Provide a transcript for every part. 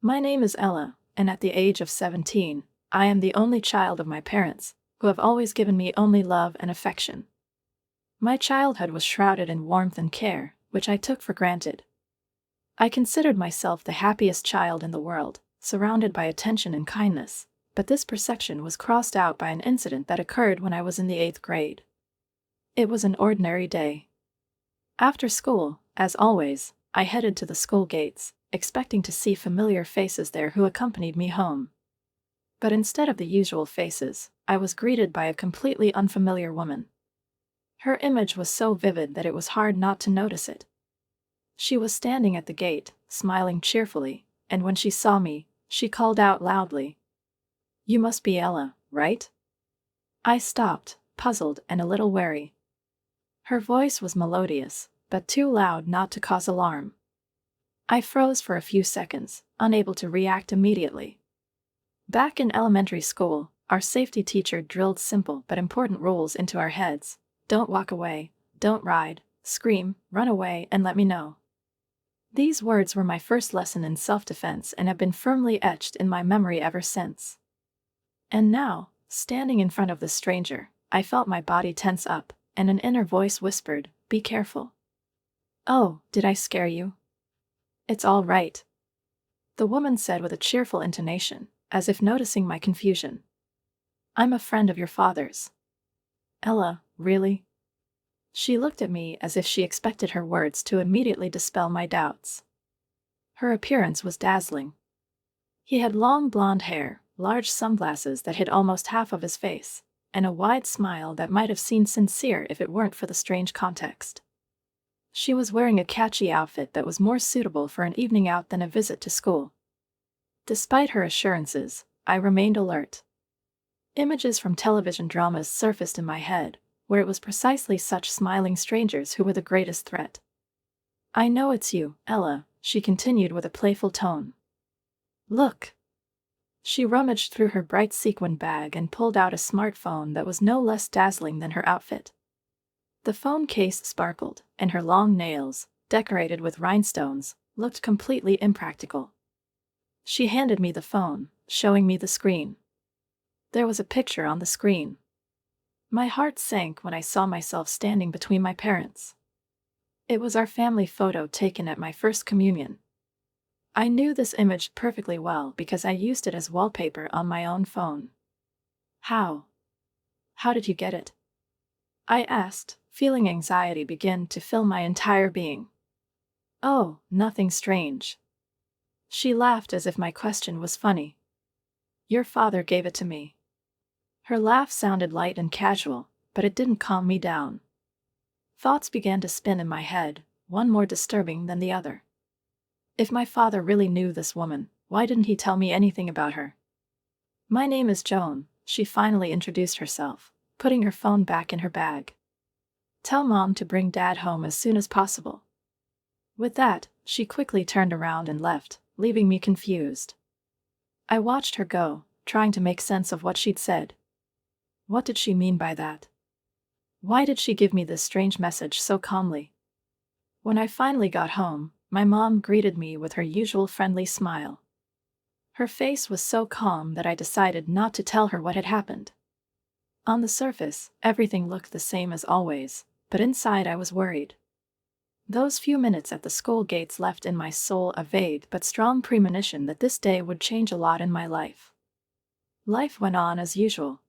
My name is Ella, and at the age of 17, I am the only child of my parents, who have always given me only love and affection. My childhood was shrouded in warmth and care, which I took for granted. I considered myself the happiest child in the world, surrounded by attention and kindness, but this perception was crossed out by an incident that occurred when I was in the 8th grade. It was an ordinary day. After school, as always, I headed to the school gates, expecting to see familiar faces there who accompanied me home. But instead of the usual faces, I was greeted by a completely unfamiliar woman. Her image was so vivid that it was hard not to notice it. She was standing at the gate, smiling cheerfully, and when she saw me, she called out loudly, "You must be Ella, right?" I stopped, puzzled and a little wary. Her voice was melodious, but too loud not to cause alarm. I froze for a few seconds, unable to react immediately. Back in elementary school, our safety teacher drilled simple but important rules into our heads. Don't walk away, don't ride, scream, run away, and let me know. These words were my first lesson in self-defense and have been firmly etched in my memory ever since. And now, standing in front of this stranger, I felt my body tense up, and an inner voice whispered, "Be careful." "Oh, did I scare you?" "It's all right," the woman said with a cheerful intonation, as if noticing my confusion. "I'm a friend of your father's." "Ella, really?" She looked at me as if she expected her words to immediately dispel my doubts. Her appearance was dazzling. He had long blonde hair, large sunglasses that hid almost half of his face, and a wide smile that might have seemed sincere if it weren't for the strange context. She was wearing a catchy outfit that was more suitable for an evening out than a visit to school. Despite her assurances, I remained alert. Images from television dramas surfaced in my head, where it was precisely such smiling strangers who were the greatest threat. "I know it's you, Ella," she continued with a playful tone. "Look." She rummaged through her bright sequin bag and pulled out a smartphone that was no less dazzling than her outfit. The phone case sparkled, and her long nails, decorated with rhinestones, looked completely impractical. She handed me the phone, showing me the screen. There was a picture on the screen. My heart sank when I saw myself standing between my parents. It was our family photo taken at my first communion. I knew this image perfectly well because I used it as wallpaper on my own phone. How did you get it?" I asked, feeling anxiety begin to fill my entire being. "Oh, nothing strange." She laughed as if my question was funny. "Your father gave it to me." Her laugh sounded light and casual, but it didn't calm me down. Thoughts began to spin in my head, one more disturbing than the other. If my father really knew this woman, why didn't he tell me anything about her? "My name is Joan," she finally introduced herself, putting her phone back in her bag. "Tell Mom to bring Dad home as soon as possible." With that, she quickly turned around and left, leaving me confused. I watched her go, trying to make sense of what she'd said. What did she mean by that? Why did she give me this strange message so calmly? When I finally got home, my mom greeted me with her usual friendly smile. Her face was so calm that I decided not to tell her what had happened. On the surface, everything looked the same as always, but inside I was worried. Those few minutes at the school gates left in my soul a vague but strong premonition that this day would change a lot in my life. Life went on as usual.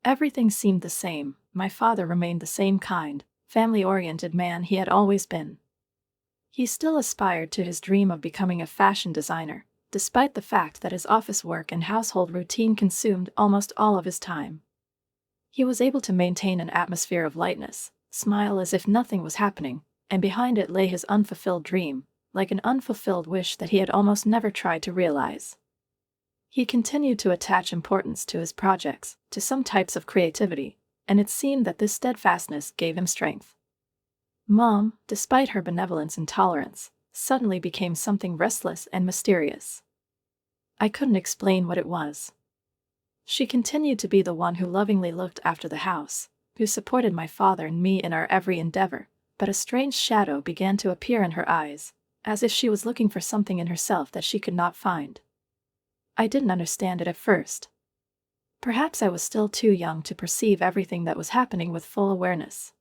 Everything seemed the same. My father remained the same kind, family-oriented man he had always been. He still aspired to his dream of becoming a fashion designer, despite the fact that his office work and household routine consumed almost all of his time. He was able to maintain an atmosphere of lightness, smile as if nothing was happening, and behind it lay his unfulfilled dream, like an unfulfilled wish that he had almost never tried to realize. He continued to attach importance to his projects, to some types of creativity, and it seemed that this steadfastness gave him strength. Mom, despite her benevolence and tolerance, suddenly became something restless and mysterious. I couldn't explain what it was. She continued to be the one who lovingly looked after the house, who supported my father and me in our every endeavor, but a strange shadow began to appear in her eyes, as if she was looking for something in herself that she could not find. I didn't understand it at first. Perhaps I was still too young to perceive everything that was happening with full awareness.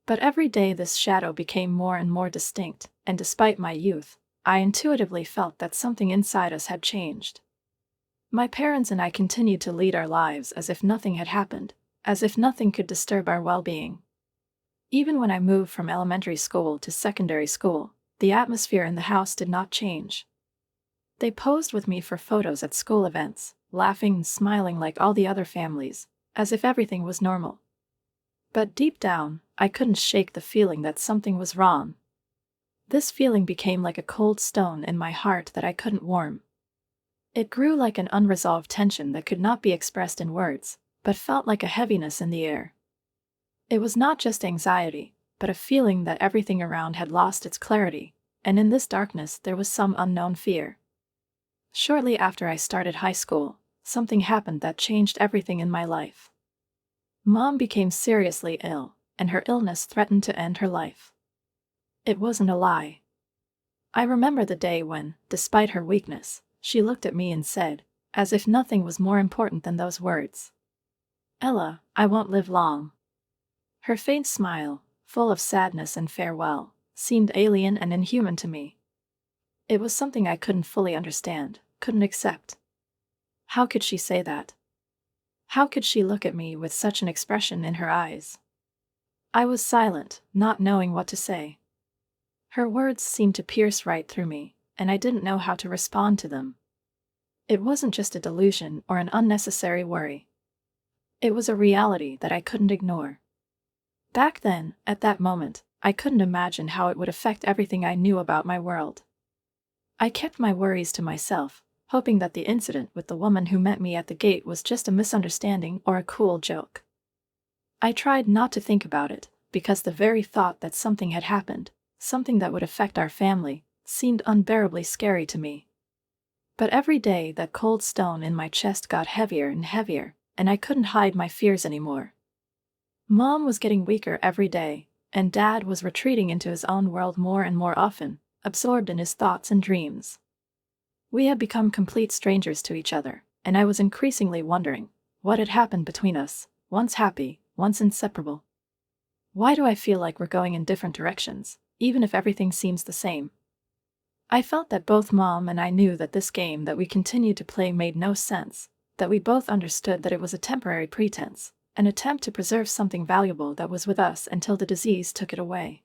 But every day this shadow became more and more distinct, and despite my youth, I intuitively felt that something inside us had changed. My parents and I continued to lead our lives as if nothing had happened, as if nothing could disturb our well-being. Even when I moved from elementary school to secondary school, the atmosphere in the house did not change. They posed with me for photos at school events, laughing and smiling like all the other families, as if everything was normal. But deep down, I couldn't shake the feeling that something was wrong. This feeling became like a cold stone in my heart that I couldn't warm. It grew like an unresolved tension that could not be expressed in words, but felt like a heaviness in the air. It was not just anxiety, but a feeling that everything around had lost its clarity, and in this darkness there was some unknown fear. Shortly after I started high school, something happened that changed everything in my life. Mom became seriously ill, and her illness threatened to end her life. It wasn't a lie. I remember the day when, despite her weakness, she looked at me and said, as if nothing was more important than those words, "Ella, I won't live long." Her faint smile, full of sadness and farewell, seemed alien and inhuman to me. It was something I couldn't fully understand, couldn't accept. How could she say that? How could she look at me with such an expression in her eyes? I was silent, not knowing what to say. Her words seemed to pierce right through me, and I didn't know how to respond to them. It wasn't just a delusion or an unnecessary worry. It was a reality that I couldn't ignore. Back then, at that moment, I couldn't imagine how it would affect everything I knew about my world. I kept my worries to myself, hoping that the incident with the woman who met me at the gate was just a misunderstanding or a cool joke. I tried not to think about it, because the very thought that something had happened, something that would affect our family, seemed unbearably scary to me. But every day that cold stone in my chest got heavier and heavier, and I couldn't hide my fears anymore. Mom was getting weaker every day, and Dad was retreating into his own world more and more often, absorbed in his thoughts and dreams. We had become complete strangers to each other, and I was increasingly wondering what had happened between us, once happy, once inseparable. Why do I feel like we're going in different directions, even if everything seems the same? I felt that both Mom and I knew that this game that we continued to play made no sense, that we both understood that it was a temporary pretense, an attempt to preserve something valuable that was with us until the disease took it away.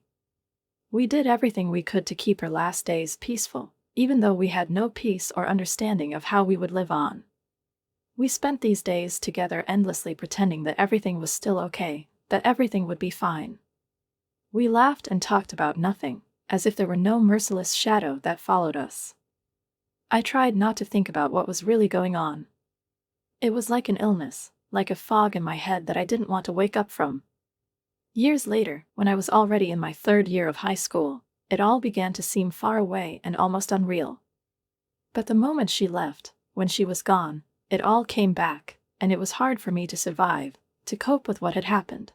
We did everything we could to keep her last days peaceful, even though we had no peace or understanding of how we would live on. We spent these days together endlessly pretending that everything was still okay, that everything would be fine. We laughed and talked about nothing, as if there were no merciless shadow that followed us. I tried not to think about what was really going on. It was like an illness, like a fog in my head that I didn't want to wake up from. Years later, when I was already in my third year of high school, it all began to seem far away and almost unreal. But the moment she left, when she was gone, it all came back, and it was hard for me to survive, to cope with what had happened.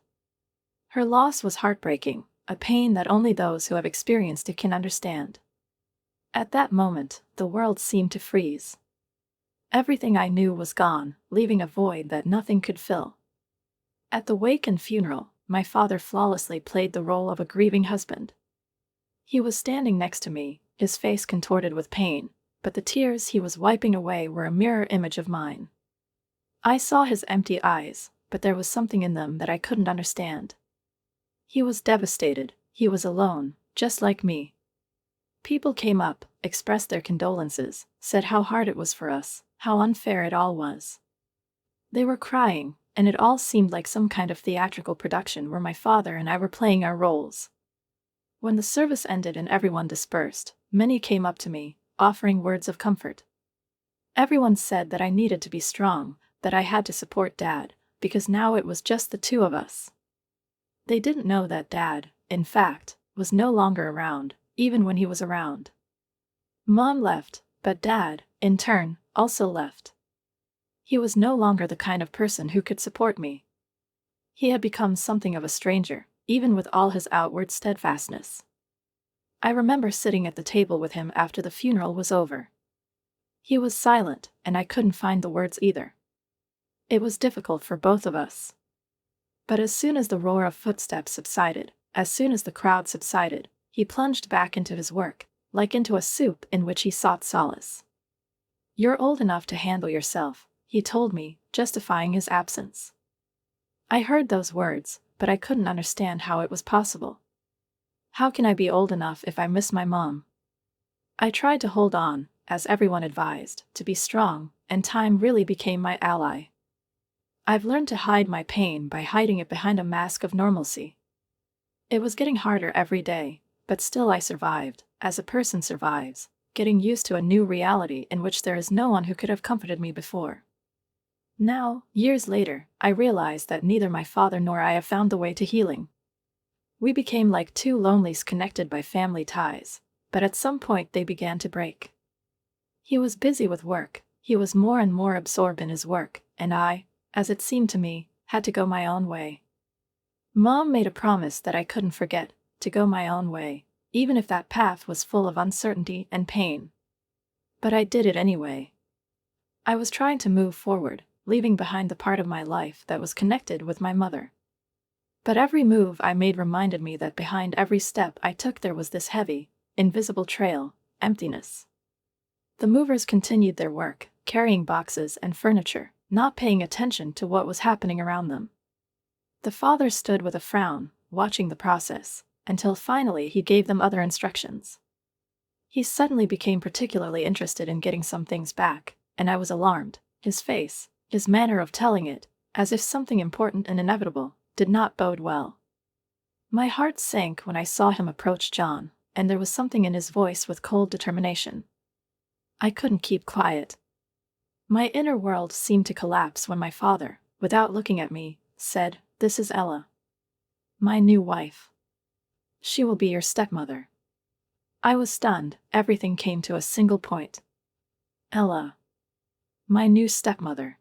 Her loss was heartbreaking, a pain that only those who have experienced it can understand. At that moment, the world seemed to freeze. Everything I knew was gone, leaving a void that nothing could fill. At the wake and funeral, my father flawlessly played the role of a grieving husband. He was standing next to me, his face contorted with pain, but the tears he was wiping away were a mirror image of mine. I saw his empty eyes, but there was something in them that I couldn't understand. He was devastated, he was alone, just like me. People came up, expressed their condolences, said how hard it was for us, how unfair it all was. They were crying, and it all seemed like some kind of theatrical production where my father and I were playing our roles. When the service ended and everyone dispersed, many came up to me, offering words of comfort. Everyone said that I needed to be strong, that I had to support Dad, because now it was just the two of us. They didn't know that Dad, in fact, was no longer around, even when he was around. Mom left, but Dad, in turn, also left. He was no longer the kind of person who could support me. He had become something of a stranger, even with all his outward steadfastness. I remember sitting at the table with him after the funeral was over. He was silent, and I couldn't find the words either. It was difficult for both of us. But as soon as the roar of footsteps subsided, as soon as the crowd subsided, he plunged back into his work, like into a soup in which he sought solace. "You're old enough to handle yourself," he told me, justifying his absence. I heard those words, but I couldn't understand how it was possible. How can I be old enough if I miss my mom? I tried to hold on, as everyone advised, to be strong, and time really became my ally. I've learned to hide my pain by hiding it behind a mask of normalcy. It was getting harder every day, but still I survived, as a person survives, getting used to a new reality in which there is no one who could have comforted me before. Now, years later, I realize that neither my father nor I have found the way to healing. We became like two lonelies connected by family ties, but at some point they began to break. He was busy with work, he was more and more absorbed in his work, and I, as it seemed to me, had to go my own way. Mom made a promise that I couldn't forget, to go my own way, even if that path was full of uncertainty and pain. But I did it anyway. I was trying to move forward, leaving behind the part of my life that was connected with my mother. But every move I made reminded me that behind every step I took there was this heavy, invisible trail, emptiness. The movers continued their work, carrying boxes and furniture, not paying attention to what was happening around them. The father stood with a frown, watching the process, until finally he gave them other instructions. He suddenly became particularly interested in getting some things back, and I was alarmed. His face, his manner of telling it, as if something important and inevitable, did not bode well. My heart sank when I saw him approach John, and there was something in his voice with cold determination. I couldn't keep quiet. My inner world seemed to collapse when my father, without looking at me, said, "This is Ella. My new wife. She will be your stepmother." I was stunned, everything came to a single point. Ella. My new stepmother.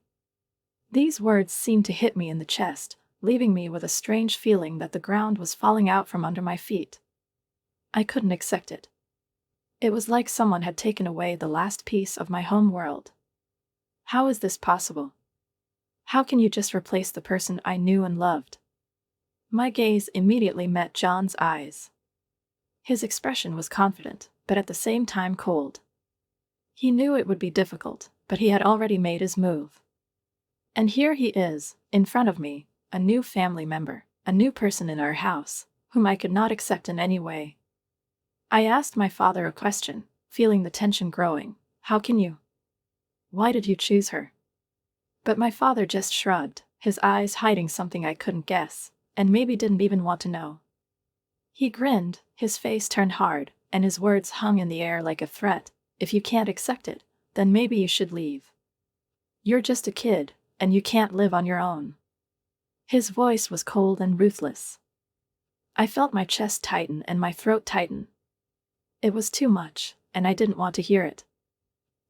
These words seemed to hit me in the chest, leaving me with a strange feeling that the ground was falling out from under my feet. I couldn't accept it. It was like someone had taken away the last piece of my home world. How is this possible? How can you just replace the person I knew and loved? My gaze immediately met John's eyes. His expression was confident, but at the same time cold. He knew it would be difficult, but he had already made his move. And here he is, in front of me, a new family member, a new person in our house, whom I could not accept in any way. I asked my father a question, feeling the tension growing. How can you? Why did you choose her? But my father just shrugged, his eyes hiding something I couldn't guess, and maybe didn't even want to know. He grinned, his face turned hard, and his words hung in the air like a threat. If you can't accept it, then maybe you should leave. You're just a kid, and you can't live on your own. His voice was cold and ruthless. I felt my chest tighten and my throat tighten. It was too much, and I didn't want to hear it.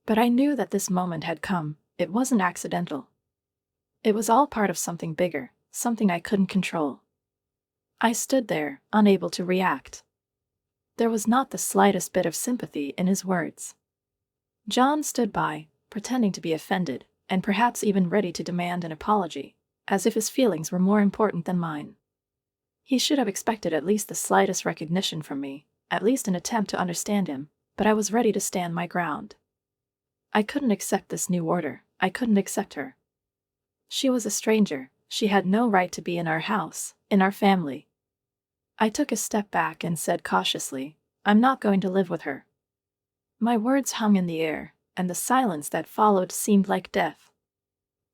But I knew that this moment had come. It wasn't accidental. It was all part of something bigger, something I couldn't control. I stood there, unable to react. There was not the slightest bit of sympathy in his words. John stood by, pretending to be offended, and perhaps even ready to demand an apology, as if his feelings were more important than mine. He should have expected at least the slightest recognition from me, at least an attempt to understand him, but I was ready to stand my ground. I couldn't accept this new order, I couldn't accept her. She was a stranger, she had no right to be in our house, in our family. I took a step back and said cautiously, "I'm not going to live with her." My words hung in the air, and the silence that followed seemed like death.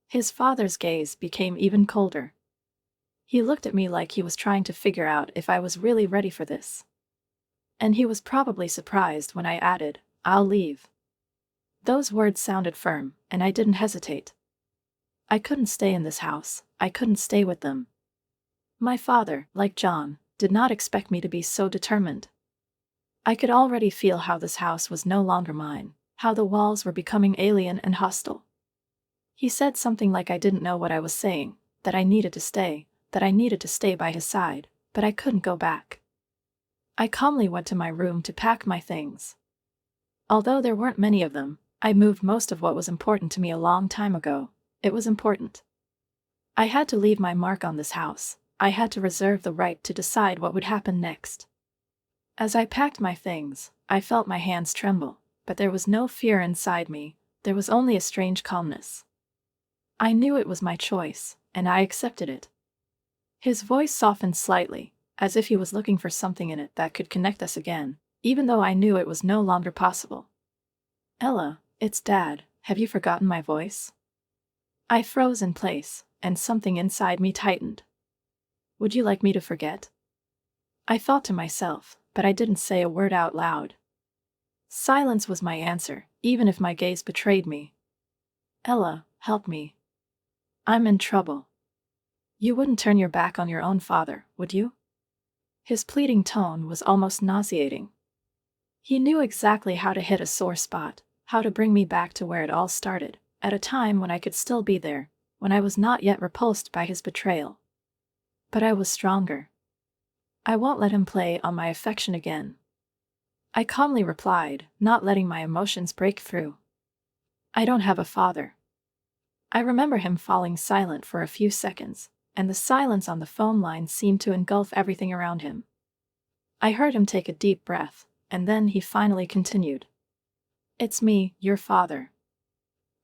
His father's gaze became even colder. He looked at me like he was trying to figure out if I was really ready for this. And he was probably surprised when I added, "I'll leave." Those words sounded firm, and I didn't hesitate. I couldn't stay in this house, I couldn't stay with them. My father, like John, did not expect me to be so determined. I could already feel how this house was no longer mine, how the walls were becoming alien and hostile. He said something like I didn't know what I was saying, that I needed to stay by his side, but I couldn't go back. I calmly went to my room to pack my things. Although there weren't many of them, I moved most of what was important to me a long time ago. It was important. I had to leave my mark on this house. I had to reserve the right to decide what would happen next. As I packed my things, I felt my hands tremble, but there was no fear inside me. There was only a strange calmness. I knew it was my choice, and I accepted it. His voice softened slightly, as if he was looking for something in it that could connect us again, even though I knew it was no longer possible. "Ella, it's Dad. Have you forgotten my voice?" I froze in place, and something inside me tightened. "Would you like me to forget?" I thought to myself, but I didn't say a word out loud. Silence was my answer, even if my gaze betrayed me. "Ella, help me. I'm in trouble. You wouldn't turn your back on your own father, would you?" His pleading tone was almost nauseating. He knew exactly how to hit a sore spot, how to bring me back to where it all started, at a time when I could still be there, when I was not yet repulsed by his betrayal. But I was stronger. "I won't let him play on my affection again," I calmly replied, not letting my emotions break through. "I don't have a father." I remember him falling silent for a few seconds, and the silence on the phone line seemed to engulf everything around him. I heard him take a deep breath, and then he finally continued. "It's me, your father.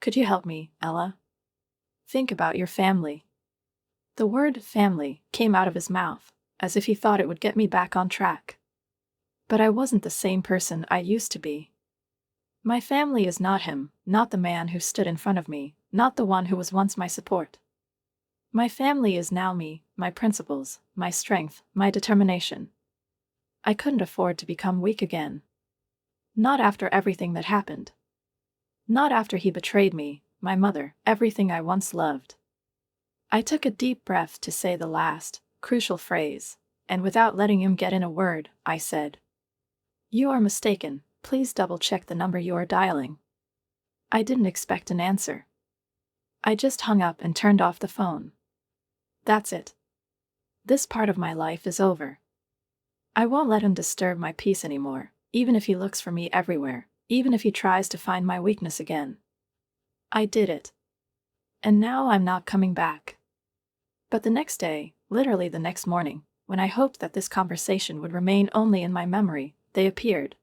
Could you help me, Ella? Think about your family." The word family came out of his mouth, as if he thought it would get me back on track. But I wasn't the same person I used to be. My family is not him, not the man who stood in front of me, not the one who was once my support. My family is now me, my principles, my strength, my determination. I couldn't afford to become weak again. Not after everything that happened. Not after he betrayed me, my mother, everything I once loved. I took a deep breath to say the last, crucial phrase, and without letting him get in a word, I said, "You are mistaken. Please double-check the number you are dialing." I didn't expect an answer. I just hung up and turned off the phone. That's it. This part of my life is over. I won't let him disturb my peace anymore, even if he looks for me everywhere, even if he tries to find my weakness again. I did it. And now I'm not coming back. But the next day, literally the next morning, when I hoped that this conversation would remain only in my memory, they appeared.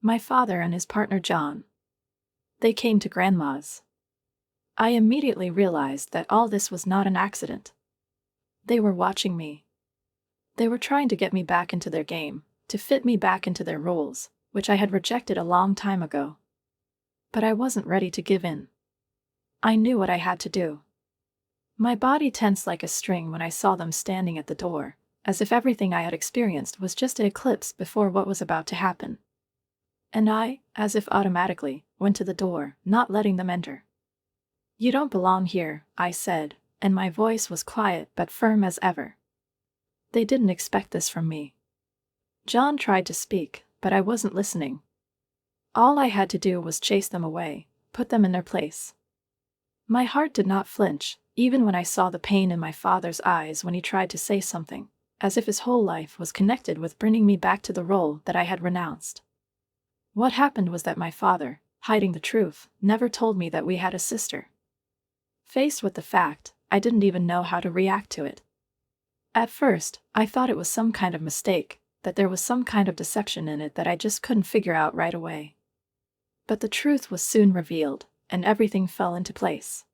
My father and his partner John. They came to Grandma's. I immediately realized that all this was not an accident. They were watching me. They were trying to get me back into their game, to fit me back into their roles, which I had rejected a long time ago. But I wasn't ready to give in. I knew what I had to do. My body tensed like a string when I saw them standing at the door, as if everything I had experienced was just an eclipse before what was about to happen. And I, as if automatically, went to the door, not letting them enter. "You don't belong here," I said, and my voice was quiet but firm as ever. They didn't expect this from me. John tried to speak, but I wasn't listening. All I had to do was chase them away, put them in their place. My heart did not flinch, even when I saw the pain in my father's eyes when he tried to say something, as if his whole life was connected with bringing me back to the role that I had renounced. What happened was that my father, hiding the truth, never told me that we had a sister. Faced with the fact, I didn't even know how to react to it. At first, I thought it was some kind of mistake, that there was some kind of deception in it that I just couldn't figure out right away. But the truth was soon revealed, and everything fell into place.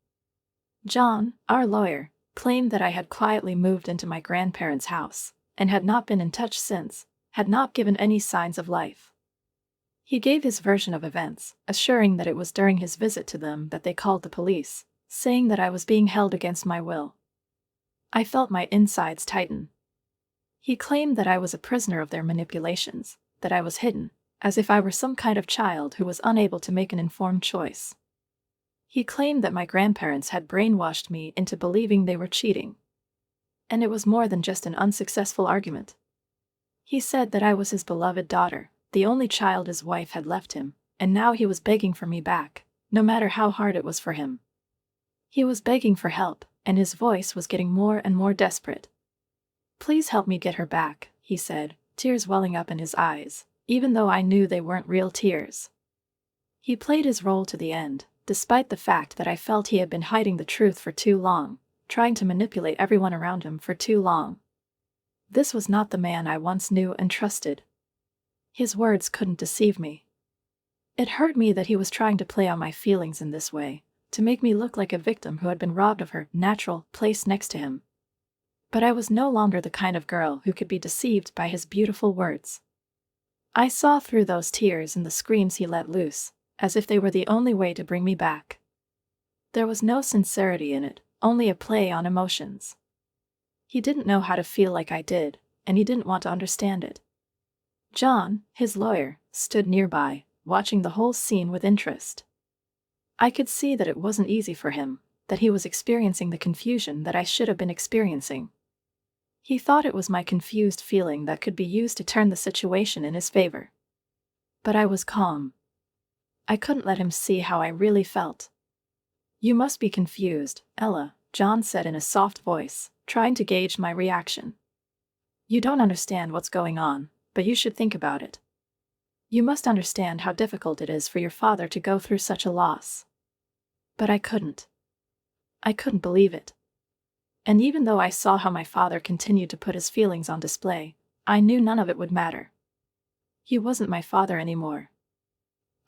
John, our lawyer, claimed that I had quietly moved into my grandparents' house, and had not been in touch since, had not given any signs of life. He gave his version of events, assuring that it was during his visit to them that they called the police, saying that I was being held against my will. I felt my insides tighten. He claimed that I was a prisoner of their manipulations, that I was hidden, as if I were some kind of child who was unable to make an informed choice. He claimed that my grandparents had brainwashed me into believing they were cheating. And it was more than just an unsuccessful argument. He said that I was his beloved daughter, the only child his wife had left him, and now he was begging for me back, no matter how hard it was for him. He was begging for help, and his voice was getting more and more desperate. "Please help me get her back," he said, tears welling up in his eyes, even though I knew they weren't real tears. He played his role to the end, despite the fact that I felt he had been hiding the truth for too long, trying to manipulate everyone around him for too long. This was not the man I once knew and trusted. His words couldn't deceive me. It hurt me that he was trying to play on my feelings in this way, to make me look like a victim who had been robbed of her natural place next to him. But I was no longer the kind of girl who could be deceived by his beautiful words. I saw through those tears and the screams he let loose, as if they were the only way to bring me back. There was no sincerity in it, only a play on emotions. He didn't know how to feel like I did, and he didn't want to understand it. John, his lawyer, stood nearby, watching the whole scene with interest. I could see that it wasn't easy for him, that he was experiencing the confusion that I should have been experiencing. He thought it was my confused feeling that could be used to turn the situation in his favor. But I was calm. I couldn't let him see how I really felt. "You must be confused, Ella," John said in a soft voice, trying to gauge my reaction. "You don't understand what's going on, but you should think about it. You must understand how difficult it is for your father to go through such a loss." But I couldn't. I couldn't believe it. And even though I saw how my father continued to put his feelings on display, I knew none of it would matter. He wasn't my father anymore.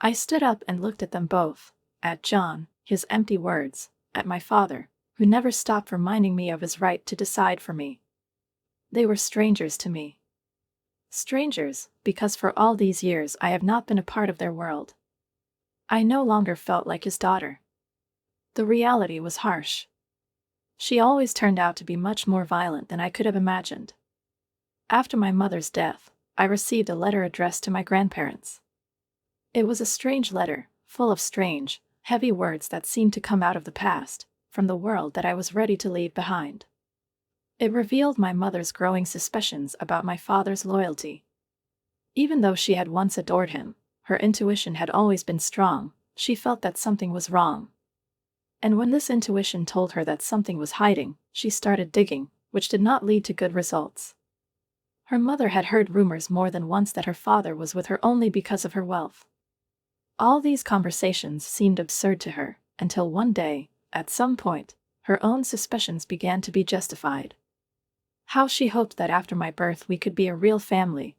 I stood up and looked at them both, at John, his empty words, at my father, who never stopped reminding me of his right to decide for me. They were strangers to me. Strangers, because for all these years I have not been a part of their world. I no longer felt like his daughter. The reality was harsh. She always turned out to be much more violent than I could have imagined. After my mother's death, I received a letter addressed to my grandparents. It was a strange letter, full of strange, heavy words that seemed to come out of the past, from the world that I was ready to leave behind. It revealed my mother's growing suspicions about my father's loyalty. Even though she had once adored him, her intuition had always been strong. She felt that something was wrong. And when this intuition told her that something was hiding, she started digging, which did not lead to good results. Her mother had heard rumors more than once that her father was with her only because of her wealth. All these conversations seemed absurd to her, until one day, at some point, her own suspicions began to be justified. How she hoped that after my birth we could be a real family.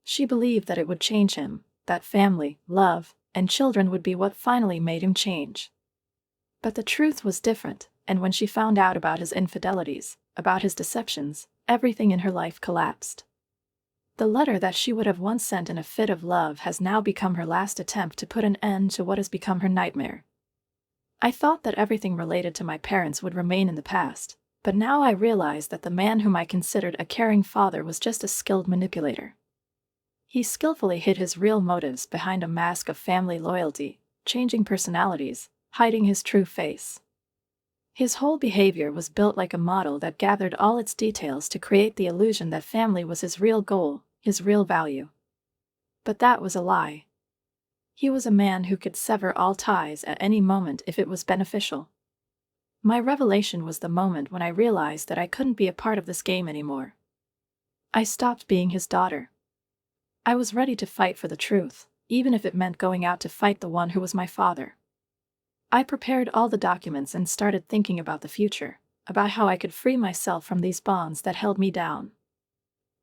She believed that it would change him, that family, love, and children would be what finally made him change. But the truth was different, and when she found out about his infidelities, about his deceptions, everything in her life collapsed. The letter that she would have once sent in a fit of love has now become her last attempt to put an end to what has become her nightmare. I thought that everything related to my parents would remain in the past, but now I realized that the man whom I considered a caring father was just a skilled manipulator. He skillfully hid his real motives behind a mask of family loyalty, changing personalities, hiding his true face. His whole behavior was built like a model that gathered all its details to create the illusion that family was his real goal, his real value. But that was a lie. He was a man who could sever all ties at any moment if it was beneficial. My revelation was the moment when I realized that I couldn't be a part of this game anymore. I stopped being his daughter. I was ready to fight for the truth, even if it meant going out to fight the one who was my father. I prepared all the documents and started thinking about the future, about how I could free myself from these bonds that held me down.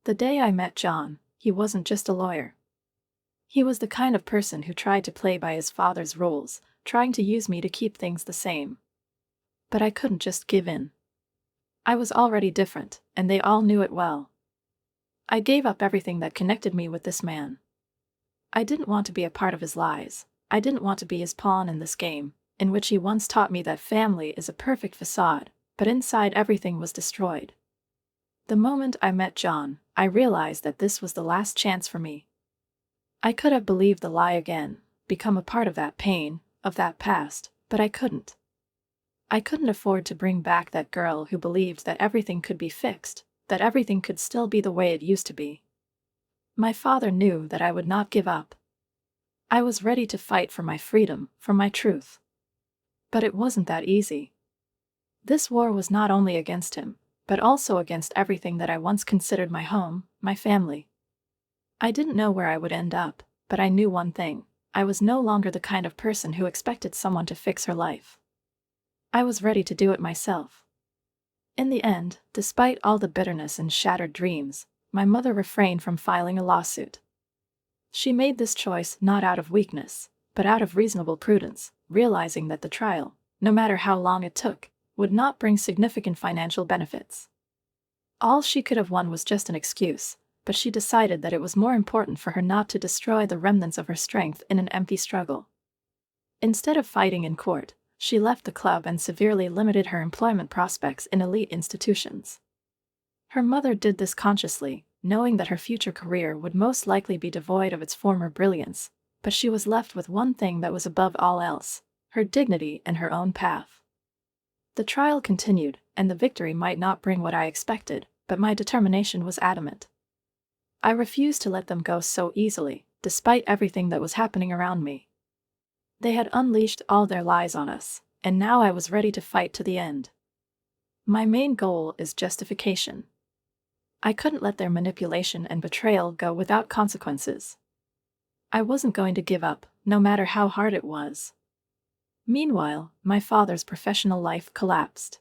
The day I met John, he wasn't just a lawyer. He was the kind of person who tried to play by his father's rules, trying to use me to keep things the same. But I couldn't just give in. I was already different, and they all knew it well. I gave up everything that connected me with this man. I didn't want to be a part of his lies. I didn't want to be his pawn in this game, in which he once taught me that family is a perfect facade, but inside everything was destroyed. The moment I met John, I realized that this was the last chance for me. I could have believed the lie again, become a part of that pain, of that past, but I couldn't. I couldn't afford to bring back that girl who believed that everything could be fixed, that everything could still be the way it used to be. My father knew that I would not give up. I was ready to fight for my freedom, for my truth. But it wasn't that easy. This war was not only against him, but also against everything that I once considered my home, my family. I didn't know where I would end up, but I knew one thing. I was no longer the kind of person who expected someone to fix her life. I was ready to do it myself. In the end, despite all the bitterness and shattered dreams, my mother refrained from filing a lawsuit. She made this choice not out of weakness, but out of reasonable prudence, realizing that the trial, no matter how long it took, would not bring significant financial benefits. All she could have won was just an excuse, but she decided that it was more important for her not to destroy the remnants of her strength in an empty struggle. Instead of fighting in court, she left the club and severely limited her employment prospects in elite institutions. Her mother did this consciously, knowing that her future career would most likely be devoid of its former brilliance, but she was left with one thing that was above all else: her dignity and her own path. The trial continued, and the victory might not bring what I expected, but my determination was adamant. I refused to let them go so easily, despite everything that was happening around me. They had unleashed all their lies on us, and now I was ready to fight to the end. My main goal is justification. I couldn't let their manipulation and betrayal go without consequences. I wasn't going to give up, no matter how hard it was. Meanwhile, my father's professional life collapsed.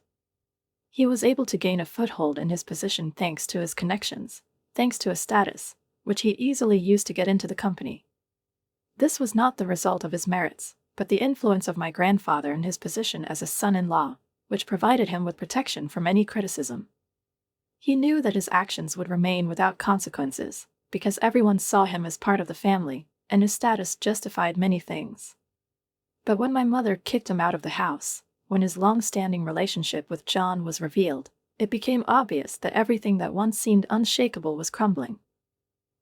He was able to gain a foothold in his position thanks to his connections, thanks to a status, which he easily used to get into the company. This was not the result of his merits, but the influence of my grandfather and his position as a son-in-law, which provided him with protection from any criticism. He knew that his actions would remain without consequences, because everyone saw him as part of the family, and his status justified many things. But when my mother kicked him out of the house, when his long-standing relationship with John was revealed, it became obvious that everything that once seemed unshakable was crumbling.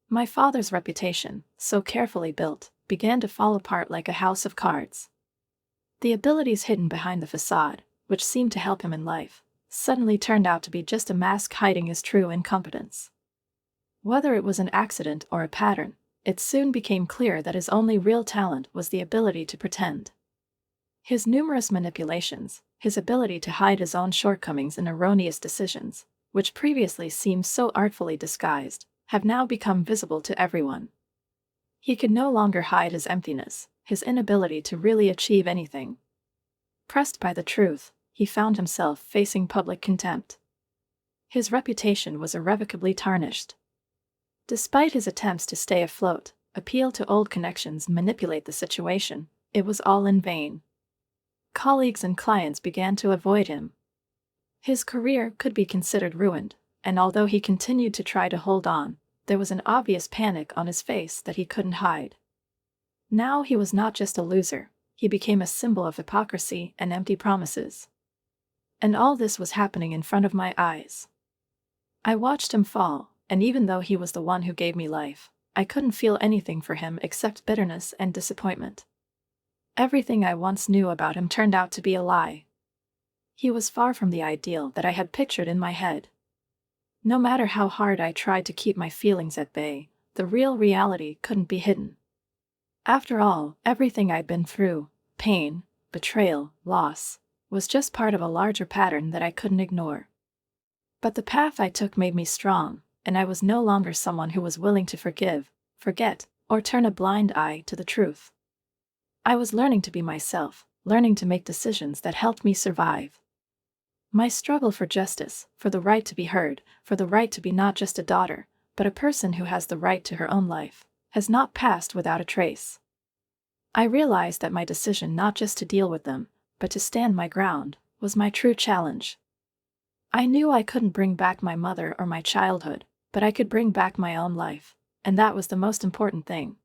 My father's reputation, so carefully built, began to fall apart like a house of cards. The abilities hidden behind the facade, which seemed to help him in life, suddenly turned out to be just a mask hiding his true incompetence. Whether it was an accident or a pattern, it soon became clear that his only real talent was the ability to pretend. His numerous manipulations, his ability to hide his own shortcomings and erroneous decisions, which previously seemed so artfully disguised, have now become visible to everyone. He could no longer hide his emptiness, his inability to really achieve anything. Pressed by the truth, he found himself facing public contempt. His reputation was irrevocably tarnished. Despite his attempts to stay afloat, appeal to old connections and manipulate the situation, it was all in vain. Colleagues and clients began to avoid him. His career could be considered ruined, and although he continued to try to hold on, there was an obvious panic on his face that he couldn't hide. Now he was not just a loser, he became a symbol of hypocrisy and empty promises. And all this was happening in front of my eyes. I watched him fall, and even though he was the one who gave me life, I couldn't feel anything for him except bitterness and disappointment. Everything I once knew about him turned out to be a lie. He was far from the ideal that I had pictured in my head. No matter how hard I tried to keep my feelings at bay, the real reality couldn't be hidden. After all, everything I'd been through, pain, betrayal, loss, was just part of a larger pattern that I couldn't ignore. But the path I took made me strong, and I was no longer someone who was willing to forgive, forget, or turn a blind eye to the truth. I was learning to be myself, learning to make decisions that helped me survive. My struggle for justice, for the right to be heard, for the right to be not just a daughter, but a person who has the right to her own life, has not passed without a trace. I realized that my decision not just to deal with them, but to stand my ground, was my true challenge. I knew I couldn't bring back my mother or my childhood, but I could bring back my own life, and that was the most important thing.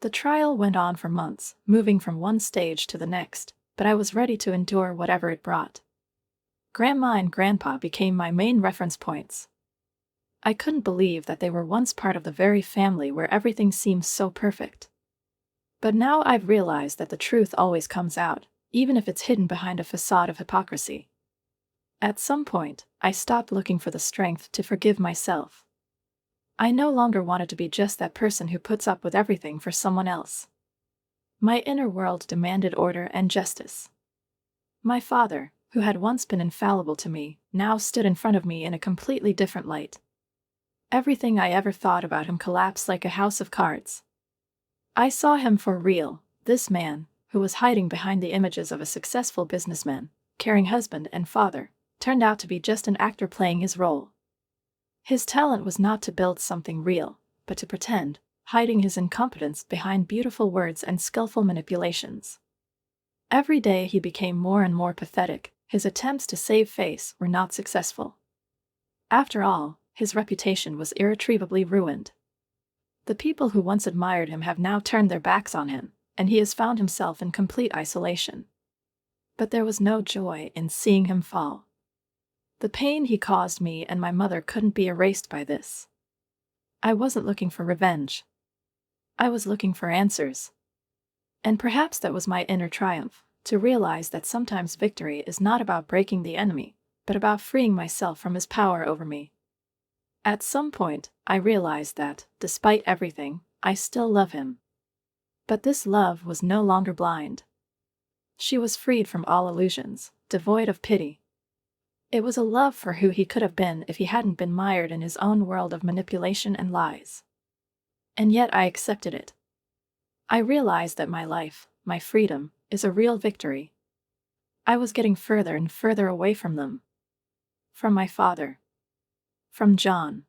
The trial went on for months, moving from one stage to the next, but I was ready to endure whatever it brought. Grandma and Grandpa became my main reference points. I couldn't believe that they were once part of the very family where everything seemed so perfect. But now I've realized that the truth always comes out, even if it's hidden behind a facade of hypocrisy. At some point, I stopped looking for the strength to forgive myself. I no longer wanted to be just that person who puts up with everything for someone else. My inner world demanded order and justice. My father, who had once been infallible to me, now stood in front of me in a completely different light. Everything I ever thought about him collapsed like a house of cards. I saw him for real, this man, who was hiding behind the images of a successful businessman, caring husband and father, turned out to be just an actor playing his role. His talent was not to build something real, but to pretend, hiding his incompetence behind beautiful words and skillful manipulations. Every day he became more and more pathetic. His attempts to save face were not successful. After all, his reputation was irretrievably ruined. The people who once admired him have now turned their backs on him, and he has found himself in complete isolation. But there was no joy in seeing him fall. The pain he caused me and my mother couldn't be erased by this. I wasn't looking for revenge. I was looking for answers. And perhaps that was my inner triumph, to realize that sometimes victory is not about breaking the enemy, but about freeing myself from his power over me. At some point, I realized that, despite everything, I still love him. But this love was no longer blind. She was freed from all illusions, devoid of pity. It was a love for who he could have been if he hadn't been mired in his own world of manipulation and lies. And yet I accepted it. I realized that my life, my freedom, is a real victory. I was getting further and further away from them. From my father. From John.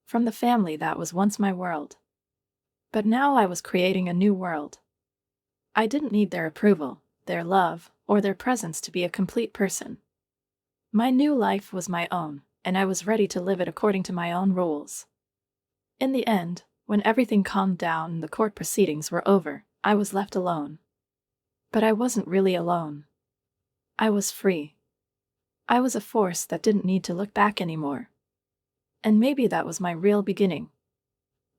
From the family that was once my world. But now I was creating a new world. I didn't need their approval, their love, or their presence to be a complete person. My new life was my own, and I was ready to live it according to my own rules. In the end, when everything calmed down and the court proceedings were over, I was left alone. But I wasn't really alone. I was free. I was a force that didn't need to look back anymore. And maybe that was my real beginning.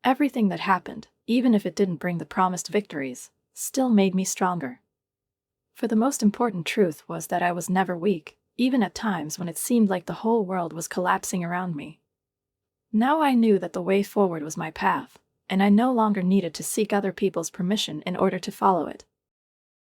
Everything that happened, even if it didn't bring the promised victories, still made me stronger. For the most important truth was that I was never weak, even at times when it seemed like the whole world was collapsing around me. Now I knew that the way forward was my path, and I no longer needed to seek other people's permission in order to follow it.